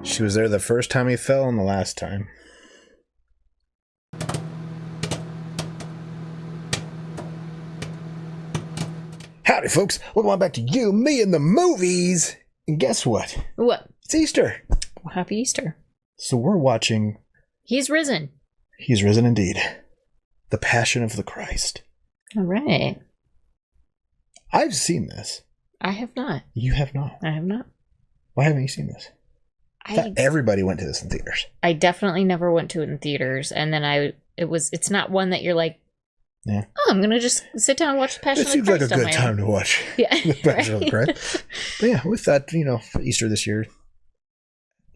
She was there the first time he fell and the last time. Howdy, folks. Welcome on back to You, Me, and the Movies. And guess what? What? It's Easter. Well, happy Easter. So we're watching... He's risen. He's risen indeed. The Passion of the Christ. All right. I've seen this. I have not. You have not. I have not. Why haven't you seen this? I thought everybody went to this in theaters. I definitely never went to it in theaters, and then it's not one that you're like, yeah. Oh, I'm gonna just sit down and watch The Passion of the Christ. It seems like a good time to watch The Passion of the Christ. But yeah, with that, for Easter this year,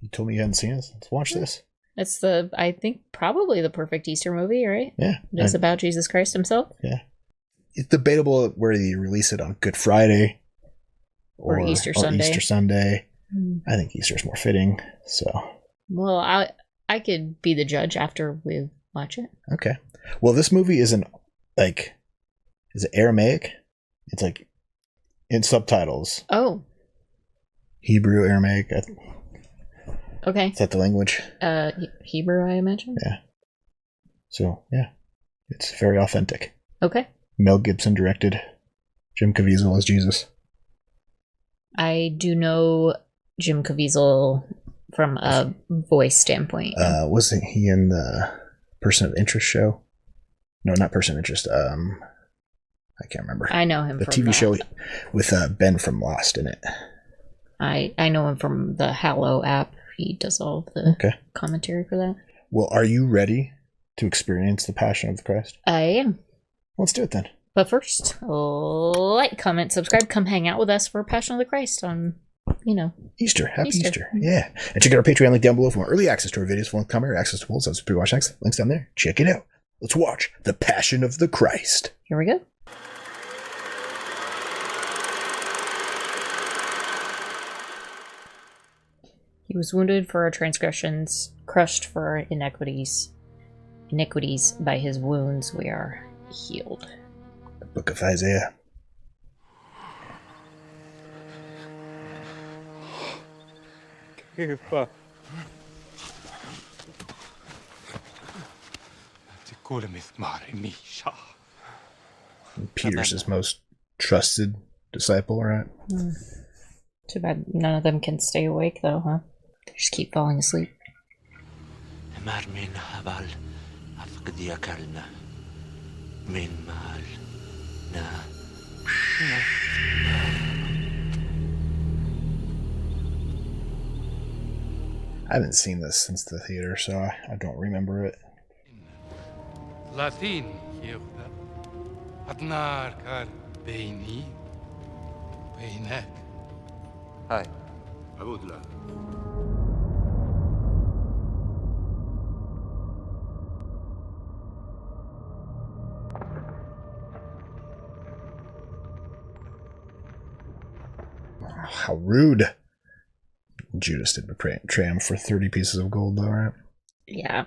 you told me you hadn't seen it. Let's watch this. It's I think, probably the perfect Easter movie, right? Yeah. It's about Jesus Christ himself. Yeah. It's debatable whether you release it on Good Friday or Easter Sunday. I think Easter's more fitting, so. Well, I could be the judge after we watch it. Okay. Well, this movie isn't, is it Aramaic? It's in subtitles. Oh. Hebrew, Aramaic. Okay. Is that the language? Hebrew, I imagine. Yeah. So, yeah. It's very authentic. Okay. Mel Gibson directed. Jim Caviezel as Jesus. I do know Jim Caviezel from a voice standpoint. Wasn't he in the Person of Interest show? No, not Person of Interest. I can't remember. I know him the from TV that. show with Ben from Lost in it. I know him from the Hallow app. He does all of the commentary for that. Well, are you ready to experience the Passion of the Christ? I am. Let's do it then. But first, like, comment, subscribe, come hang out with us for Passion of the Christ on, Easter. Happy Easter. Yeah. And check out our Patreon link down below for more early access to our videos, full commentary, access to full subs, pre-watch links down there. Check it out. Let's watch The Passion of the Christ. Here we go. He was wounded for our transgressions, crushed for our iniquities. Iniquities, by his wounds we are healed. The Book of Isaiah. Peter's his most trusted disciple, right? Too bad none of them can stay awake, though, huh? They just keep falling asleep. I haven't seen this since the theater, so I don't remember it. Latin يغدى النار كان بيني وبينك. هاي أعود له. How rude. Judas did betray him for 30 pieces of gold, though, right? Yeah.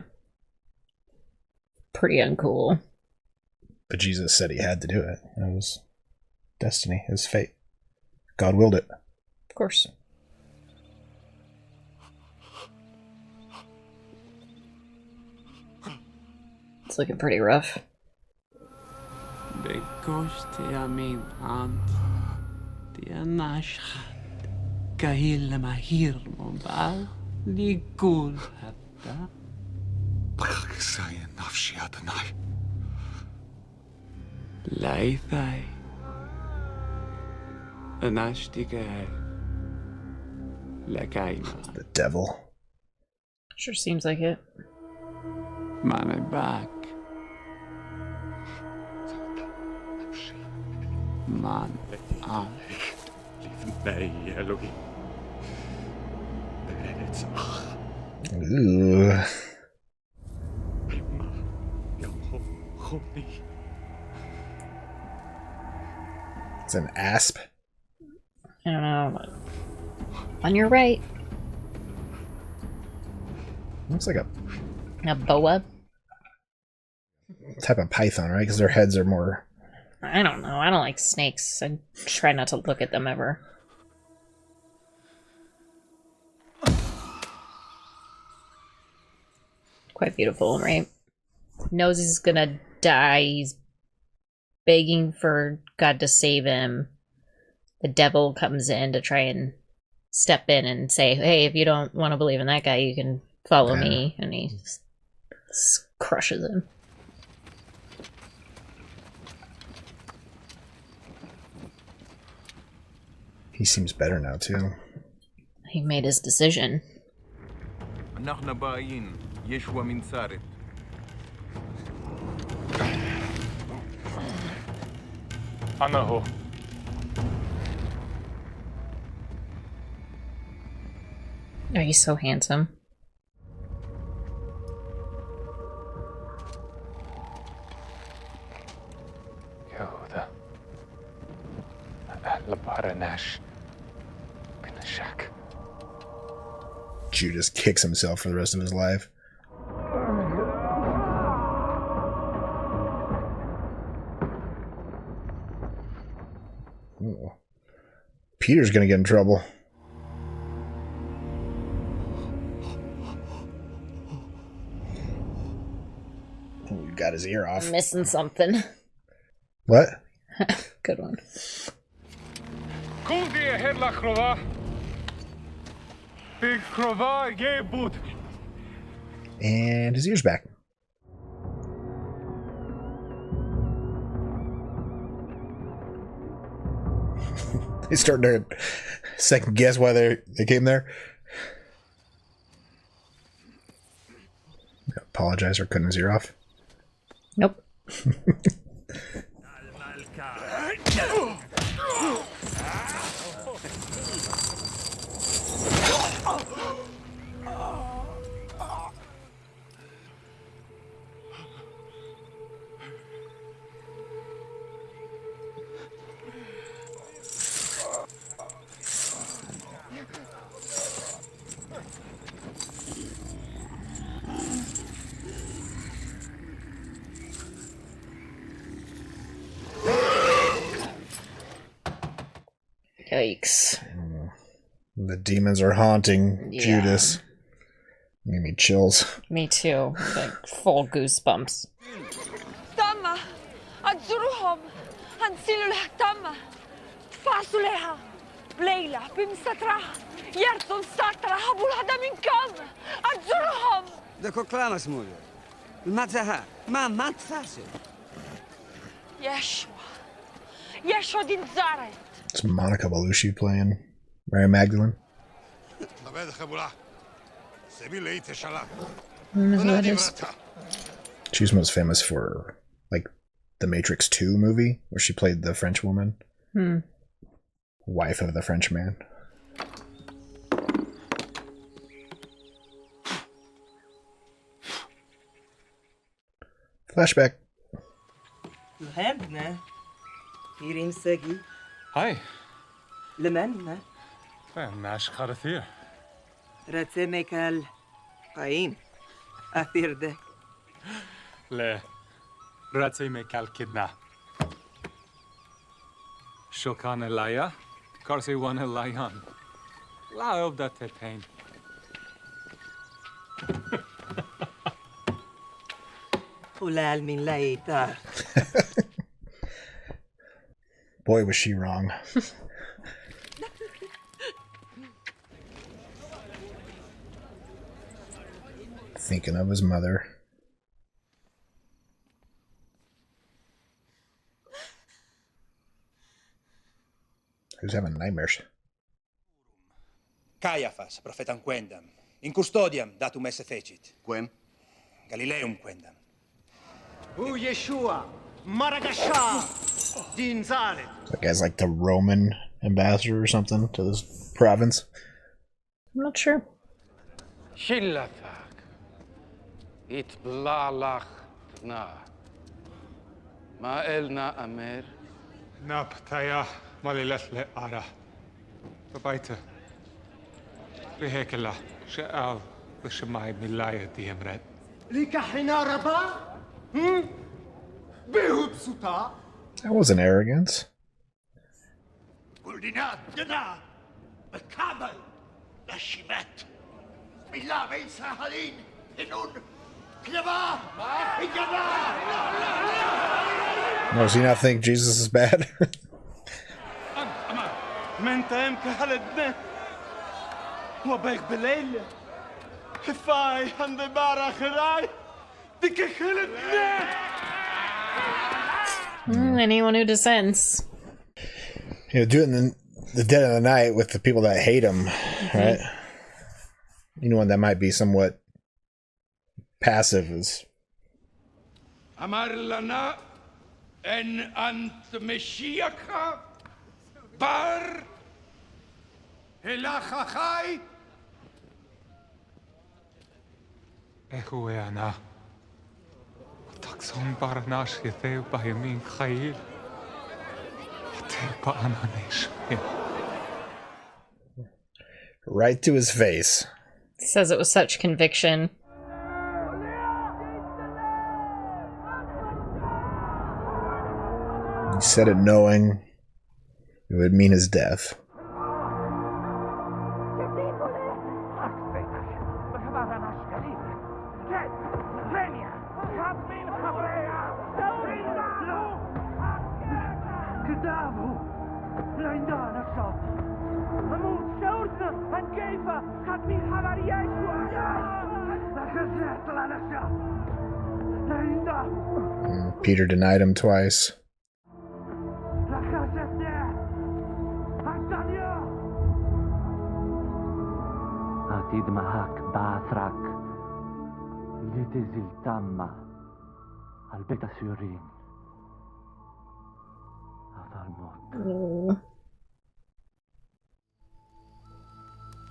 Pretty uncool. But Jesus said he had to do it. It was destiny, his fate. God willed it. Of course. It's looking pretty rough. كهيل لماهير مبال ليقول حتى بخك ساين نفسي أدناي لايثاي أناشتكاي لكاينا. The devil. Sure seems like it. My back. Man, Ooh. It's an asp. I don't know. But on your right. Looks like A boa. type of python, right? Because their heads are more I don't know. I don't like snakes. I try not to look at them ever. Quite beautiful, right? Knows he's gonna die. He's begging for God to save him. The devil comes in to try and step in and say, hey, if you don't want to believe in that guy, you can follow me. And he crushes him. He seems better now, too. He made his decision. Anaho. Oh, he's so handsome. Yehuda. Labaranash. Binashak. Judas kicks himself for the rest of his life. Ooh. Peter's gonna get in trouble. Ooh, got his ear off. Missing something. What? Good one. Kuldi ahead la krova. Big krova ye boot. And his ear's back. He's starting to second guess why they came there. Apologize for cutting his ear off. Nope. Yikes. The demons are haunting Judas. Give me chills. Me too. Like full goosebumps. Tama, Adzuruhom, Ansilulah Tama, Fasuleha, Leila, Bimsatra, Yerton Satra, Habulada Minkam, Adzuruhom. The Koklamas Mulya. Matzaha, Ma Matzase. Yeshua, Yeshua din Zaret. It's Monica Belushi playing Mary Magdalene. She's most famous for, like, the Matrix 2 movie, where she played the French woman. Wife of the French man. Flashback. Hi. لمن Nash Karathir. رتمك القاين أثير ده Le. Ratse me kalkidna. Shokan Elaya. Karse one Elayan. La obda te pain. فلال من لايتار Boy, was she wrong. Thinking of his mother. Who's having nightmares? Caiaphas, profetam quendam, in custodiam datum esse fecit. Quem? Galileum quendam. O Yeshua, Maragasha, Din Zaret. That guy's like the Roman ambassador or something to this province. I'm not sure. Shillathak. It blalach na. Ma elna amer. Naptaya maliletle ara. Babaita. Rihekela. She'al. Wishamai milaya diemret. Likahina Rabba? Behut Suta? That wasn't arrogance. No, does he not think Jesus is bad? Anyone who dissents. You know, doing the dead of the night with the people that hate him, right? Anyone that might be somewhat passive is. Amar lana en ant Meshiach bar elachachai. Ehu ana. Takson barnash yetheu bayamin chayil. Te ba'ananesh. Right to his face. Says it with such conviction. He said it knowing it would mean his death. Peter denied him twice. עתיד מהק באתרק, לתזיל תמה על בית הסורים. אבל מות.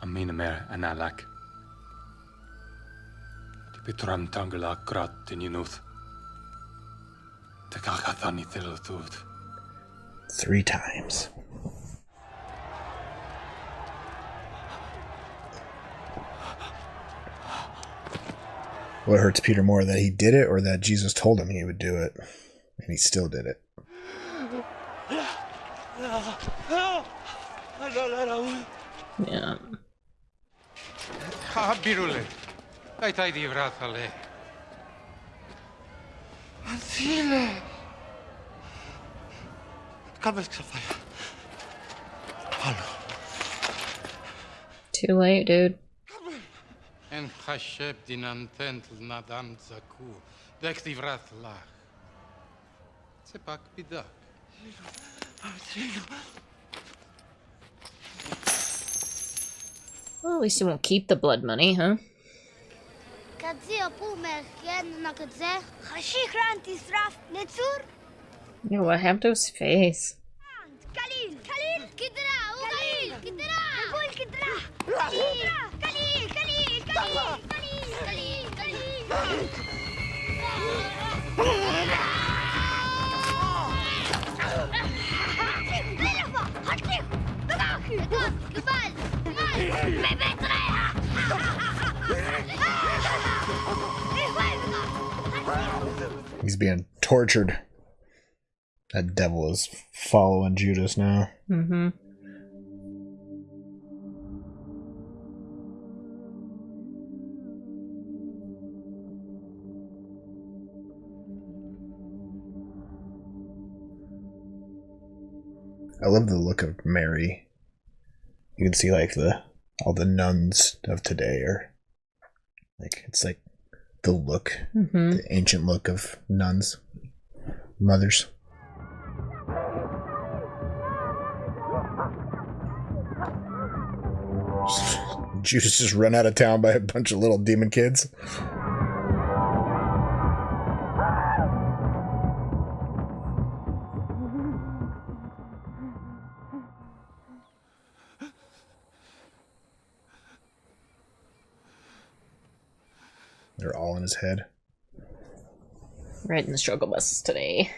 Amin mer analak. Di bitram tangla grat in youth. Te kagathani thilutut. 3 times. What hurts Peter more, that he did it or that Jesus told him he would do it? And he still did it. Yeah. Birule. Aitai di vratale. Ansile. Kabes kafaya. Hallo. Too late, dude. En khasheb dinantent nadan zaku. Dek di vratla. Sepak bidak. Well, at least you won't keep the blood money, huh? Yeah, what happened to his face? He's being tortured. That devil is following Judas now. Mm-hmm. I love the look of Mary. You can see like all the nuns of today are like, it's like the look, the ancient look of nuns, mothers. Judas just run out of town by a bunch of little demon kids. They're all in his head. Riding the struggle bus today.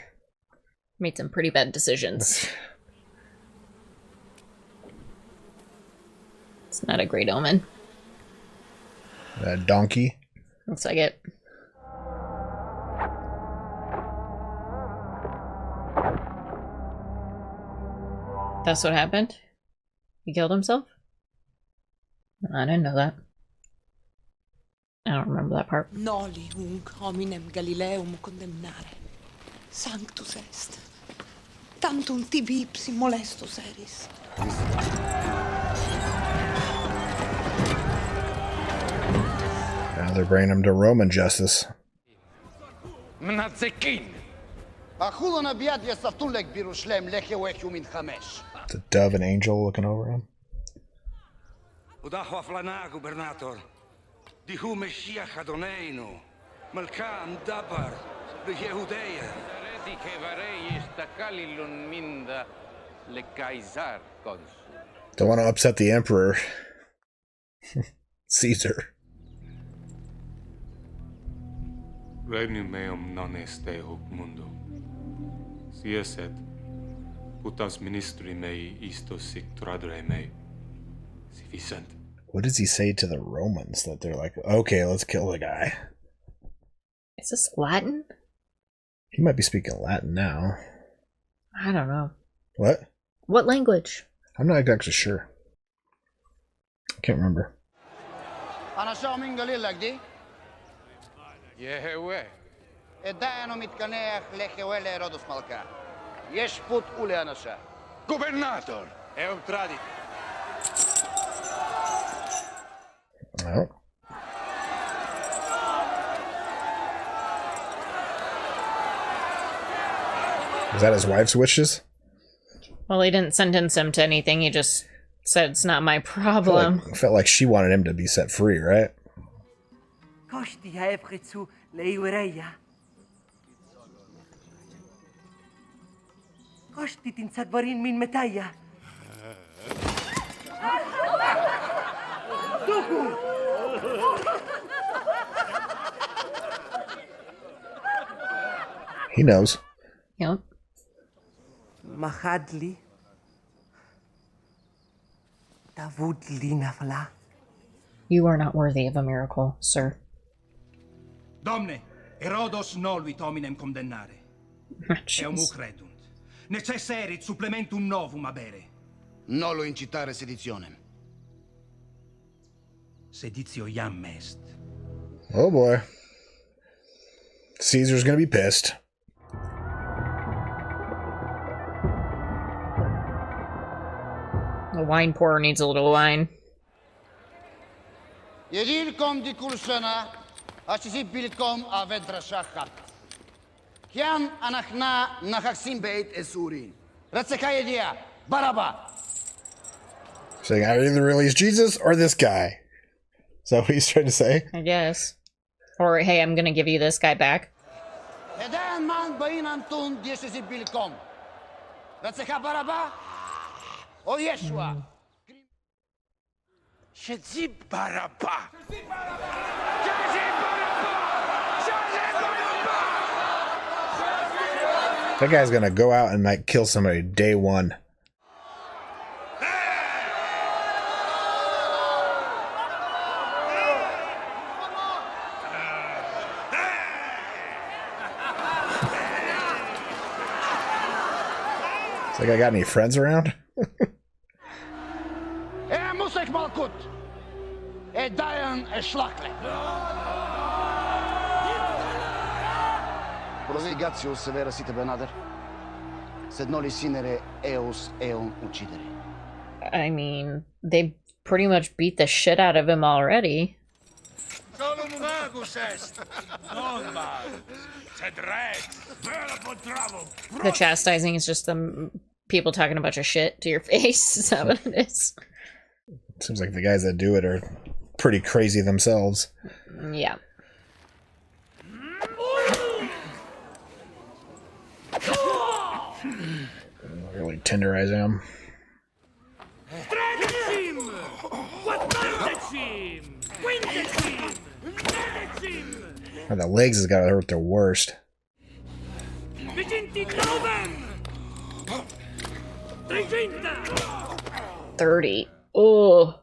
Made some pretty bad decisions. It's not a great omen. That donkey. Looks like it. That's what happened? He killed himself? I didn't know that. I don't remember that part. Noli hunc hominem Galileum condemnare. Sanctus est. Tantum tibi ipsi molestus eris. Now they're bringing him to Roman justice. The dove and angel looking over him. gubernator. Dihu Meshiach Adoneinu. Malkam Dabar. The Yehudeya. Don't want to upset the emperor. Caesar. Regnum meum non est hoc mundo. Si esset, putas ministri mei istos sic tradere mei. Si vicent. What does he say to the Romans that they're like, okay, let's kill the guy? Is this Latin? He might be speaking Latin now. I don't know. What? What language? I'm not exactly sure. I can't remember. Gubernator! Oh. Is that his wife's wishes? Well, he didn't sentence him to anything. He just said it's not my problem. Felt like she wanted him to be set free, right? Koshti haefritsu leiureia. Koshti tin sagvarin min metaya. He knows. Yep. Mahadli. Davud linafla. You are not worthy of a miracle, sir. Domne, Herodos nolvit hominem condemnare. Eum credunt. Necesserit supplementum novum abere. Nolo incitare seditionem. Seditio iam est. Oh boy. Caesar's gonna be pissed. The wine pourer needs a little wine. Yerilkom di kursana, asisibilkom avedra shachat. Kian anachna nachaksim beit esurin. Ratsekaya Baraba. Saying, I either release Jesus or this guy. Is that what he's trying to say? I guess. Or, hey, I'm gonna give you this guy back. Hedan man bain antun diesisibilkom. Ratseka Baraba. O Yeshua. Shezib Baraba. That guy's gonna go out and like kill somebody day one. It's like, I got any friends around? Musik Malkut. Dayan Schlakle. Prosigatio severa site benader. Sed noli sinere eos eum uccidere. I mean, they pretty much beat the shit out of him already. The chastising is just the people talking a bunch of shit to your face. Is that what it is? Seems like the guys that do it are pretty crazy themselves. Yeah. Really tenderizing them. Oh, the legs has got to hurt the worst. 30. Oh.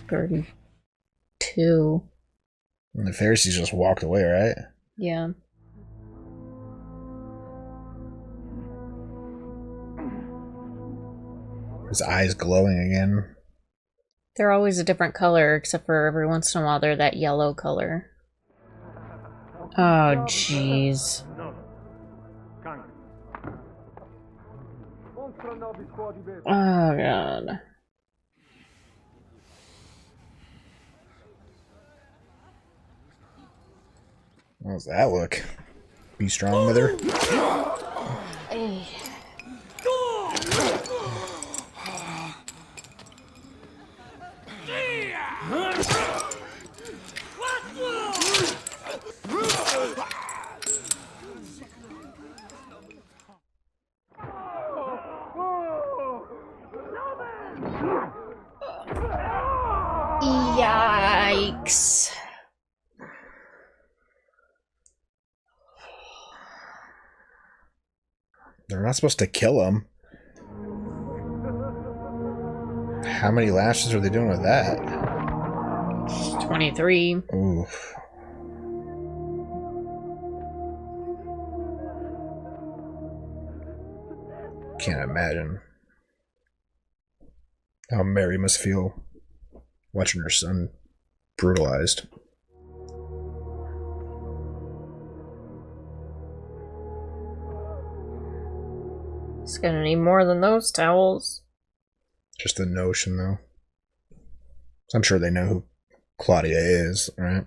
32. And the Pharisees just walked away, right? Yeah. His eyes glowing again. They're always a different color, except for every once in a while they're that yellow color. Oh, jeez. Oh, God. How's that look? Be strong with her? Hey. Yikes. They're not supposed to kill him. How many lashes are they doing with that? 23. Oof. Can't imagine how Mary must feel watching her son brutalized. He's gonna need more than those towels. Just the notion, though. I'm sure they know who Claudia is, right?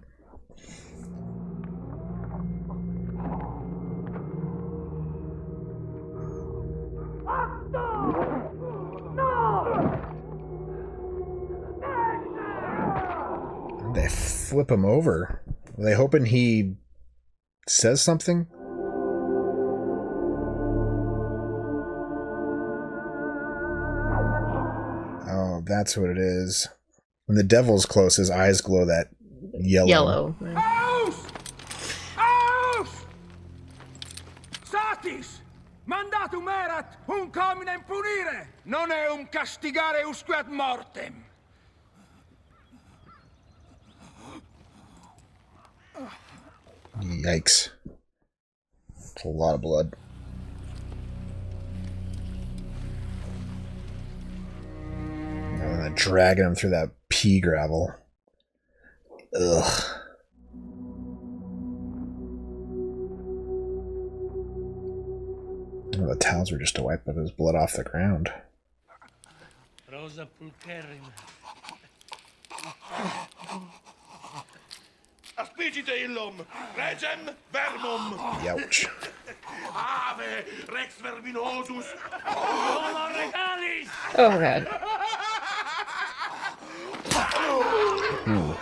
They flip him over. Are they hoping he says something? Oh, that's what it is. When the devil's close, his eyes glow that yellow. Aus! Aus! Satis! Mandatum erat un hominem punire, non eum castigare usque ad mortem. Yikes. It's a lot of blood. And then dragging him through that pea gravel. Ugh. Oh, the towels were just to wipe up his blood off the ground. Rosa pulcherrim. Aspicite illum, regem vermum. Youch. Ave, rex verminosus. Regalis. Oh, God. Ooh.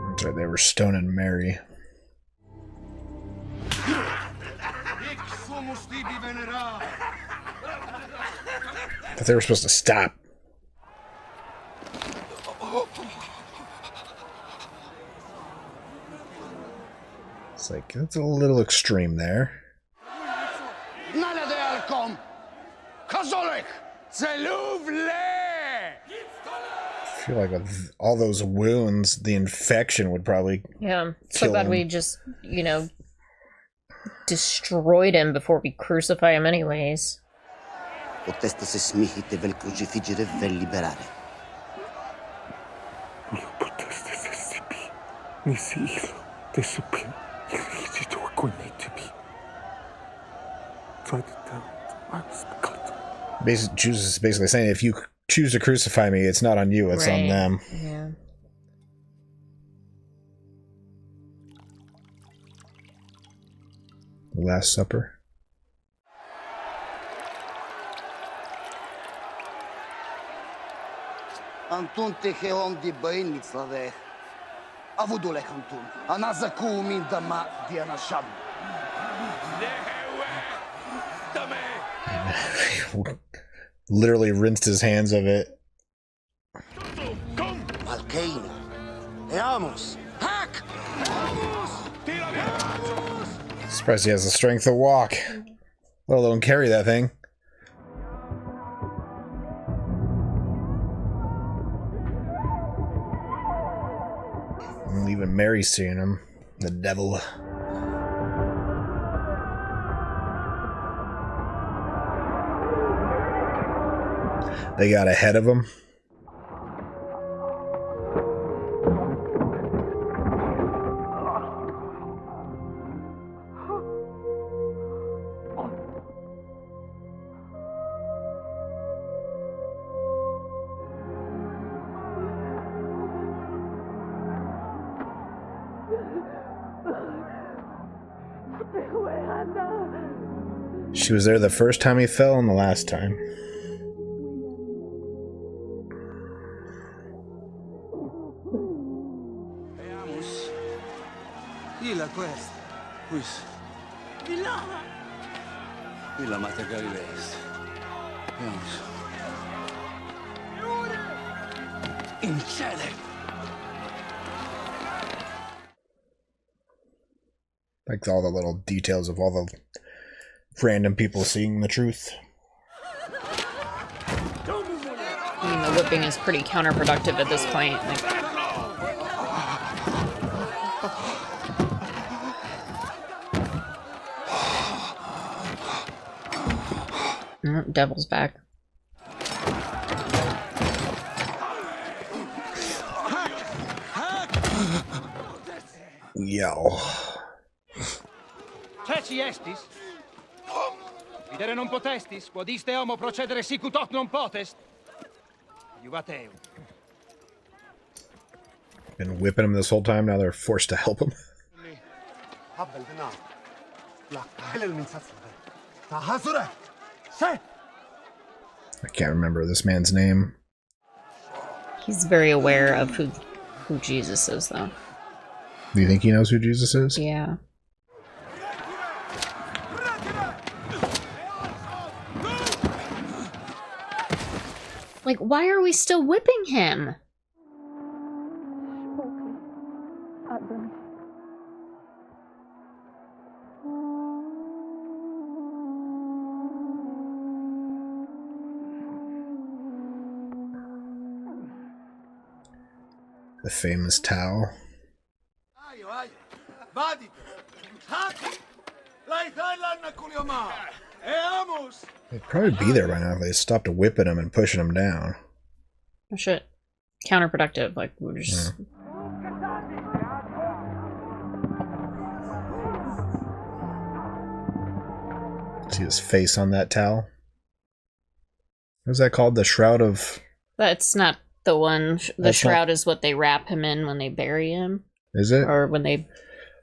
That's right, they were stoning Mary. But they were supposed to stop. It's like, that's a little extreme there. I feel like with all those wounds, the infection would probably So glad we just, destroyed him before we crucify him anyways. Poteste se smihite vel crucifiggere vel liberare. Poteste se sibi, nisi ilo, te supim, irrigito aquinetebi. Jesus is basically saying, if you choose to crucify me, it's not on you, it's on them. Yeah. The Last Supper. Antun te heon di bain mitzlaveh. Avudule Antun. Anazaku min dama dianasham. Literally rinsed his hands of it. Valkeina. Eamos. Hack! Surprised he has the strength to walk, let alone carry that thing. And even Mary's seeing him. The devil. They got ahead of him. She was there the first time he fell and the last time. Veamos. Illa quest. Quis. Illa Mater Galileis. Veamos. In cele. Like all the little details of all the random people seeing the truth. I mean, the whipping is pretty counterproductive at this point. Like, devil's back. Yell. Ceci estis? Videre non potestis, quod iste homo procedere sicut hoc non potest. Iuvateo. Been whipping him this whole time, now they're forced to help him. I can't remember this man's name. He's very aware of who Jesus is, though. Do you think he knows who Jesus is? Yeah. Like, why are we still whipping him? The famous towel. They'd probably be there by now if they stopped whipping him and pushing him down. Oh shit. Counterproductive. Like, we're just... See his face on that towel? What's that called? The Shroud of... That's not the one. The shroud is what they wrap him in when they bury him. Is it? Or when they...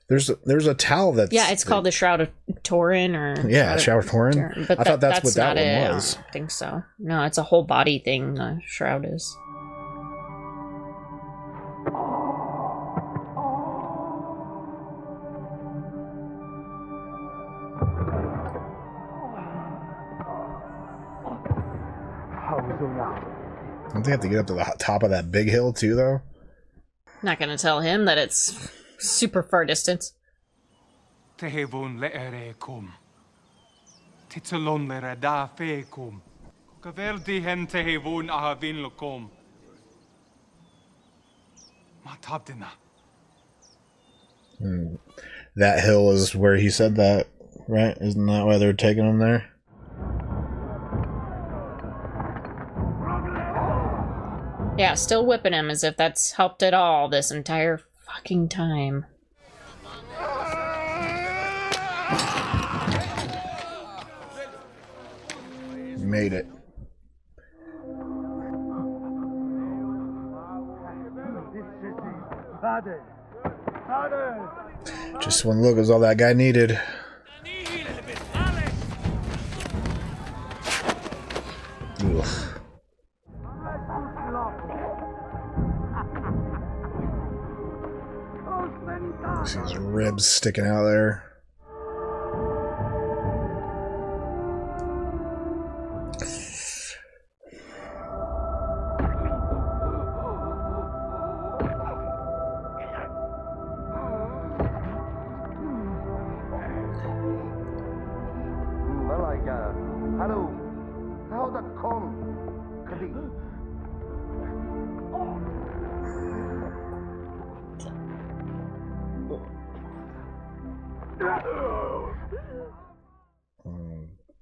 There's a towel that's... Yeah, it's called the Shroud of Turin, or... Yeah, Shroud of Turin. But I thought that's what that one was. I don't think so. No, it's a whole body thing, the shroud is. Don't they have to get up to the top of that big hill too, though? Not gonna tell him that it's super far distance. Tehevon leerecum. Titsalon lerada fecum. Caverdi hen tehevon ahavin locum. Matabdina. That hill is where he said that, right? Isn't that why they're taking him there? Yeah, still whipping him as if that's helped at all this entire fucking time. Made it. Just one look is all that guy needed. Ugh. See his ribs sticking out there.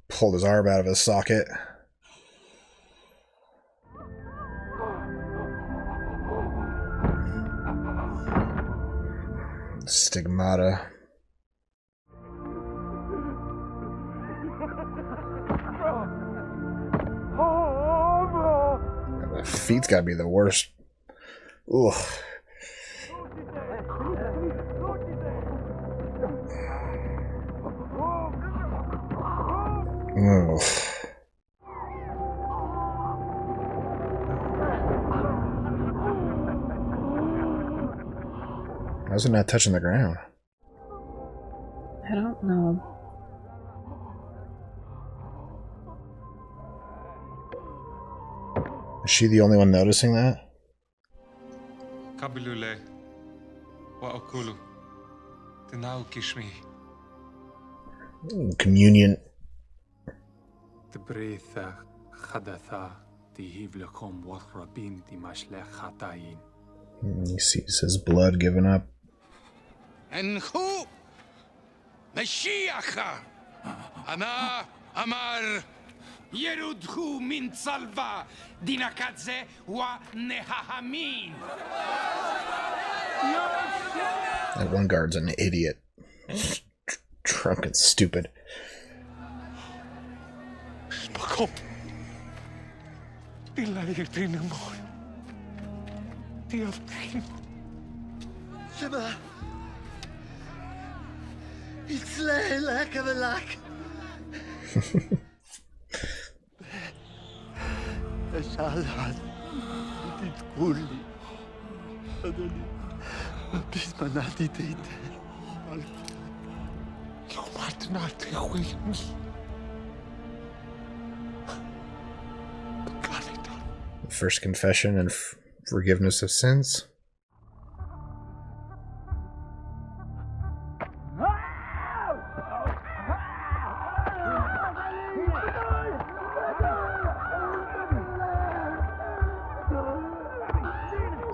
Pulled his arm out of his socket. Stigmata. The feet's gotta be the worst. Ugh. Ugh. How's it not touching the ground? I don't know. Is she the only one noticing that? Kabilule, wa okulu, tenau kishmi. Communion. The breatha hadatha tihivlakom watrabin dimashlech hatayin. He sees his blood given up. And who? Mashiach. Ana amar Yerudhu min salva dinakadze wa nehahamin. That one guard's an idiot. Drunk and stupid. Makom. Bilay trinamoy. Tiaftin. Shema. It's like a lack. Shalad. It kulli. Adoni. Bismanati tete. You might not wings. First confession and forgiveness of sins.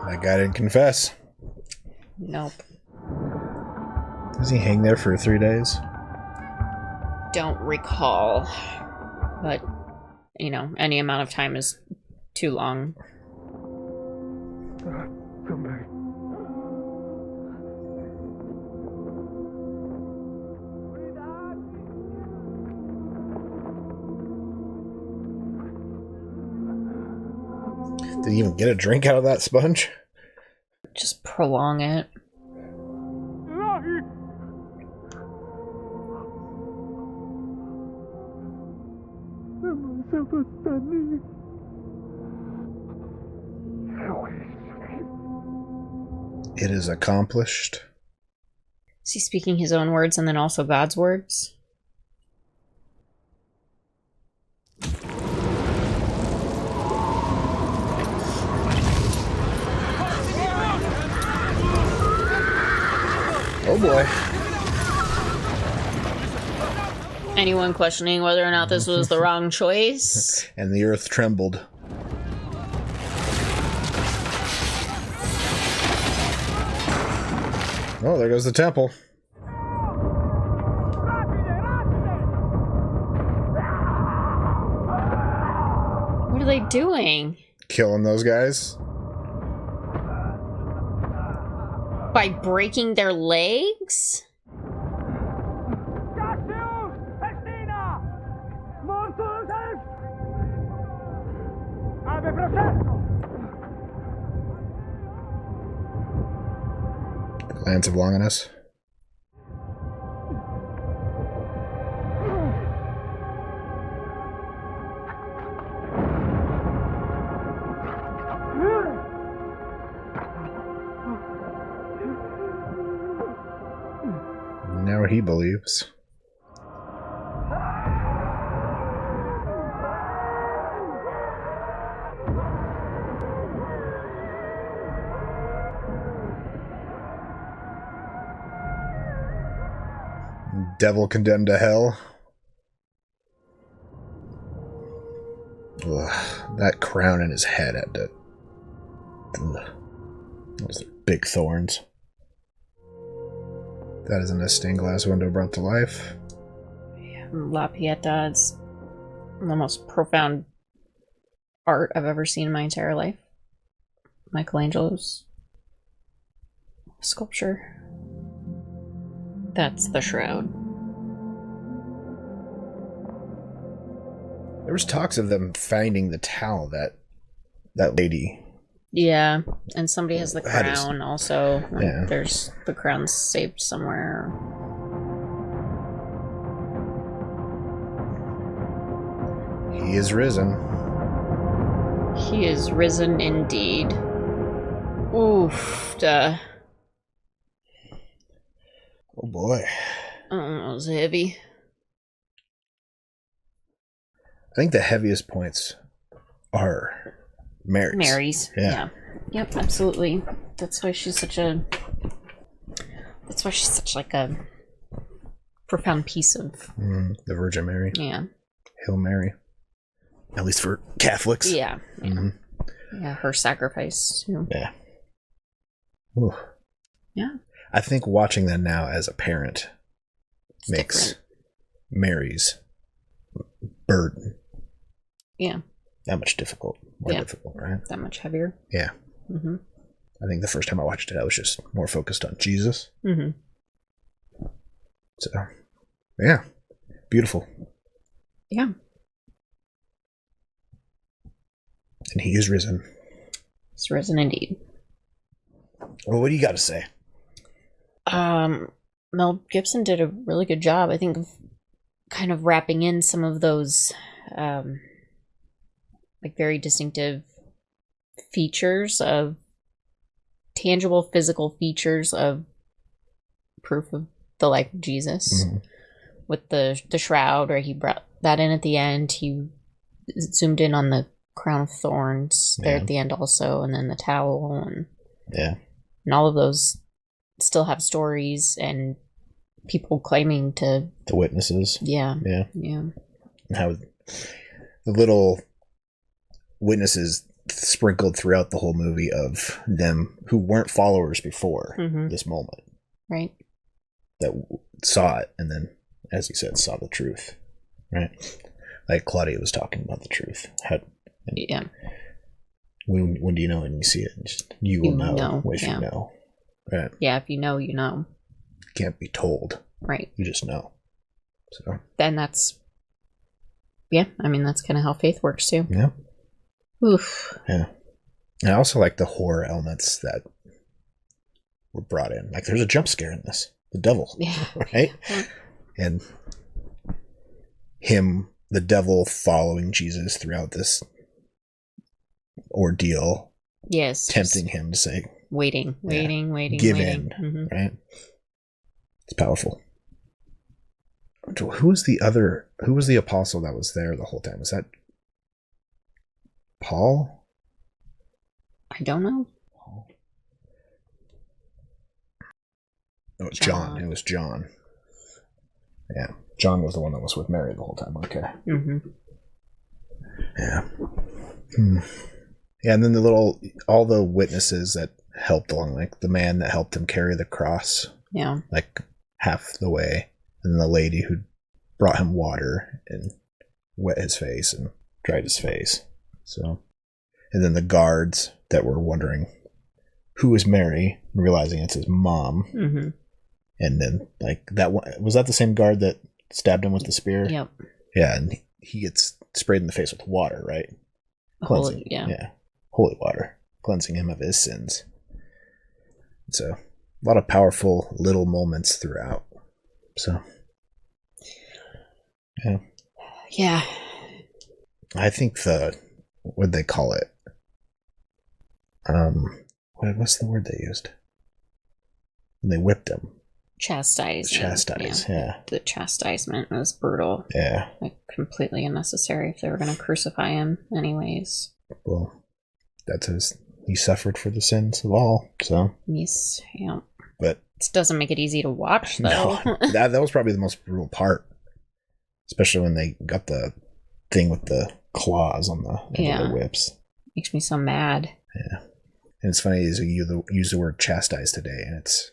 That guy didn't confess. Nope. Does he hang there for 3 days? Don't recall. But, you know, any amount of time is too long. Come back. Did he even get a drink out of that sponge? Just prolong it. It is accomplished. Is he speaking his own words and then also God's words? Oh boy. Anyone questioning whether or not this was the wrong choice? And the earth trembled. Oh, there goes the temple. What are they doing? Killing those guys. By breaking their legs? Lands of Longinus. Now he believes. Devil condemned to hell. Ugh, that crown in his head had to... Ugh. Those are big thorns. That isn't a stained glass window brought to life. La Pieta is the most profound art I've ever seen in my entire life. Michelangelo's sculpture. That's the shroud. There was talks of them finding the towel that lady. Yeah, and somebody has the That is- crown also. Like, Yeah. there's the crown saved somewhere. He is risen. He is risen indeed. Oof. Duh. Oh boy. That was heavy. I think the heaviest points are Mary's. Mary's. Yeah. Yeah. Yep, absolutely. That's why she's such like a profound piece of The Virgin Mary. yeah. Hail Mary. At least for Catholics. Yeah. Yeah. Mhm. Yeah, her sacrifice. You know. Yeah. Ooh. Yeah. I think watching that now as a parent It's makes different. Mary's burden Yeah. that much more Yeah. difficult, right? That much heavier. Yeah. Mm-hmm. I think the first time I watched it, I was just more focused on Jesus. Mm-hmm. So, yeah. Beautiful. Yeah. And he is risen. It's risen indeed. Well, what do you got to say? Mel Gibson did a really good job, I think, of kind of wrapping in some of those like very distinctive features of tangible physical features of proof of the life of Jesus. Mhm. With the shroud, where he brought that in at the end. He zoomed in on the crown of thorns there Yeah. at the end also, and then the towel, Yeah. and all of those still have stories and people claiming to The witnesses. yeah Yeah. yeah And how the little witnesses sprinkled throughout the whole movie of them who weren't followers before Mhm. this moment right that saw it and then, as you said, saw the truth, right? Like Claudia was talking about the truth. yeah When do you know and you see it? You will You know, know, if yeah. you know. Right. yeah if you know you know Can't be told. right. You just know. So Then that's I mean that's kind of how faith works too. yeah. Oof. Yeah. And I also like the horror elements that were brought in. Like there's a jump scare in this. The devil. Yeah. Right? And the devil following Jesus throughout this ordeal, Yes. tempting him to say, Waiting. give waiting. in, Mhm. right? It's powerful. Who was the apostle that was there the whole time? Was that Paul? I don't know. No, it was John. It was John. Yeah. John was the one that was with Mary the whole time. Okay. Mm-hmm. Yeah. Yeah, and then all the witnesses that helped along, like the man that helped him carry the cross, Yeah. like half the way, and then the lady who brought him water and wet his face and dried his face. So, and then the guards that were wondering who is Mary, and realizing it's his mom. Mm-hmm. And then, like, that one, was that the same guard that stabbed him with the spear? Yep. Yeah, and he gets sprayed in the face with water, right? Cleansing. Yeah. Holy water. Cleansing him of his sins. So, a lot of powerful little moments throughout. So, yeah. Yeah. I think what'd they call it? What's the word they used? When they whipped him. Chastise. Yeah. The chastisement was brutal. Yeah. Like completely unnecessary if they were going to crucify him anyways. Well, he suffered for the sins of all, so. Yes, yeah. But it doesn't make it easy to watch, though. No, that was probably the most brutal part. Especially when they got the thing with the claws on the end of the whips. Makes me so mad. Yeah. And it's funny is you use the word chastise today, and it's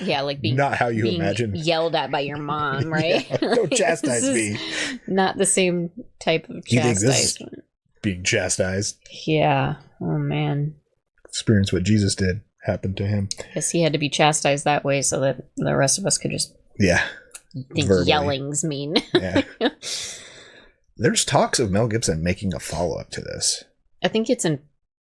Yeah, like being not how you being imagine. yelled at by your mom, right? Yeah, don't chastise This me. is not the same type of You think this is chastisement. being chastised? Yeah. Oh man. Experience what Jesus did happened to him. Guess he had to be chastised that way so that the rest of us could just Yeah. think Verbally. yelling's mean. Yeah. There's talks of Mel Gibson making a follow-up to this. I think it's in.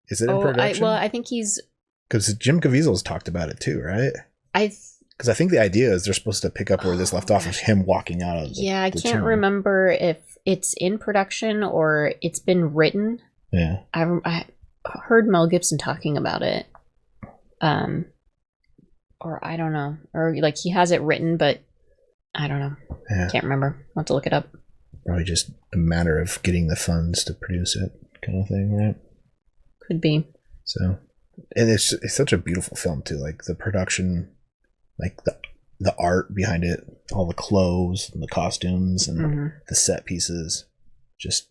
Is it in production? I think he's. Because Jim Caviezel's talked about it too, right? I Because I think the idea is they're supposed to pick up where this left off of him walking out of the Yeah, I the can't tomb. remember if it's in production or it's been written. Yeah. I heard Mel Gibson talking about it. Or I don't know. Or like he has it written, but I don't know. Yeah. Can't remember. I'll have to look it up. Probably just a matter of getting the funds to produce it, kind of thing, right? Could be. So, and it's such a beautiful film too. Like the production, like the art behind it, all the clothes and the costumes and the set pieces, just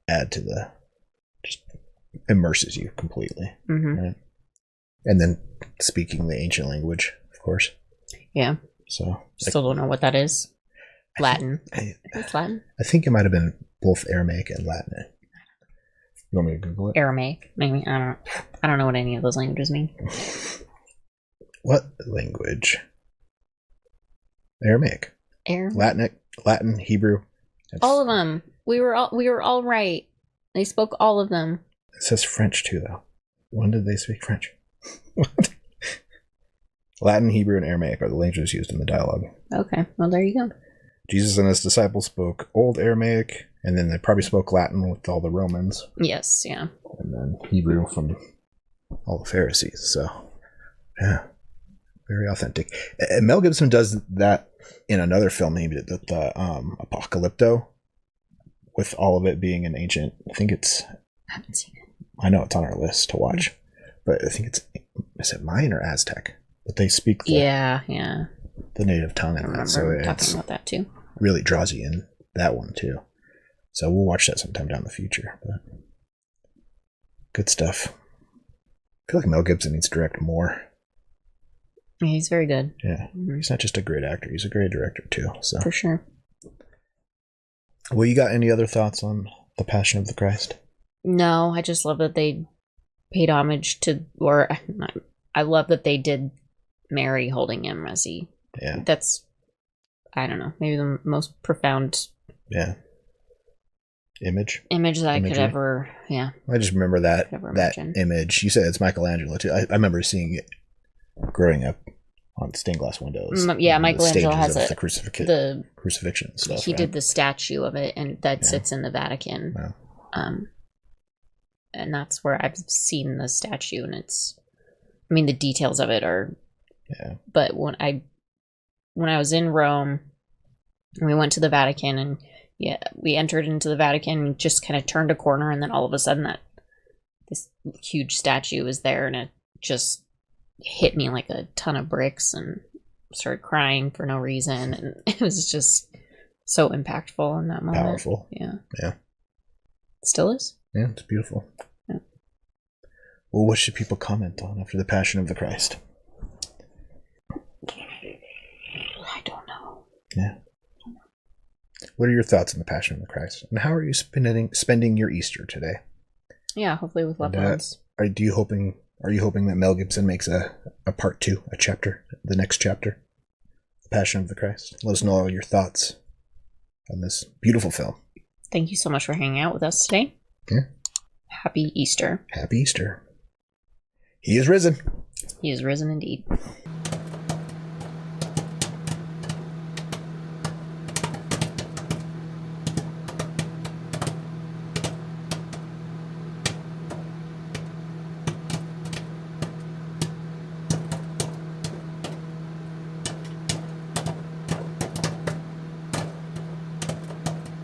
add to the, just immerses you completely, right? And then speaking the ancient language, of course. Yeah. So Still don't know what that is. Latin. It's Latin. I think it might have been both Aramaic and Latin. You want me to Google it? Aramaic, maybe. I don't know what any of those languages mean. What language? Aramaic. Latin, Hebrew. All of them. We were all right. They spoke all of them. It says French too, though. When did they speak French? Latin, Hebrew, and Aramaic are the languages used in the dialogue. Okay, well there you go. Jesus and his disciples spoke Old Aramaic, and then they probably spoke Latin with all the Romans. Yes, yeah. And then Hebrew from all the Pharisees. So, yeah, very authentic. And Mel Gibson does that in another film, maybe the Apocalypto, with all of it being an ancient. I think it's. I haven't seen it. I know it's on our list to watch, but I think is it Mayan or Aztec? But they speak yeah. the native tongue, I remember so talking about that too. Really draws you in, that one too. So we'll watch that sometime down the future. But good stuff. I feel like Mel Gibson needs to direct more. Yeah, he's very good. Yeah, he's not just a great actor; he's a great director too. So for sure. Well, you got any other thoughts on The Passion of the Christ? No, I just love that they paid homage to, or I love that they did Mary holding him as he. Yeah. That's, I don't know, maybe the most profound. Yeah. Image that I could ever. Yeah. I just remember that image. You said it's Michelangelo too. I remember seeing it growing up on stained glass windows. Yeah, Michelangelo has the crucifixion stuff. He did the statue of it, and that sits in the Vatican. Wow. And that's where I've seen the statue, and the details of it are. Yeah. But when I was in Rome, we went to the Vatican, and we entered into the Vatican and just kind of turned a corner, and then all of a sudden this huge statue was there, and it just hit me like a ton of bricks, and started crying for no reason, and it was just so impactful in that moment. Powerful. Yeah. Yeah. Still is. Yeah, it's beautiful. Yeah. Well, what should people comment on after The Passion of the Christ? I don't know. Yeah. What are your thoughts on The Passion of the Christ? And how are you spending your Easter today? Yeah, hopefully with loved ones. Are you hoping that Mel Gibson makes a part 2, a chapter, the next chapter? The Passion of the Christ. Let us know all your thoughts on this beautiful film. Thank you so much for hanging out with us today. Yeah. Happy Easter. Happy Easter. He is risen. He is risen indeed.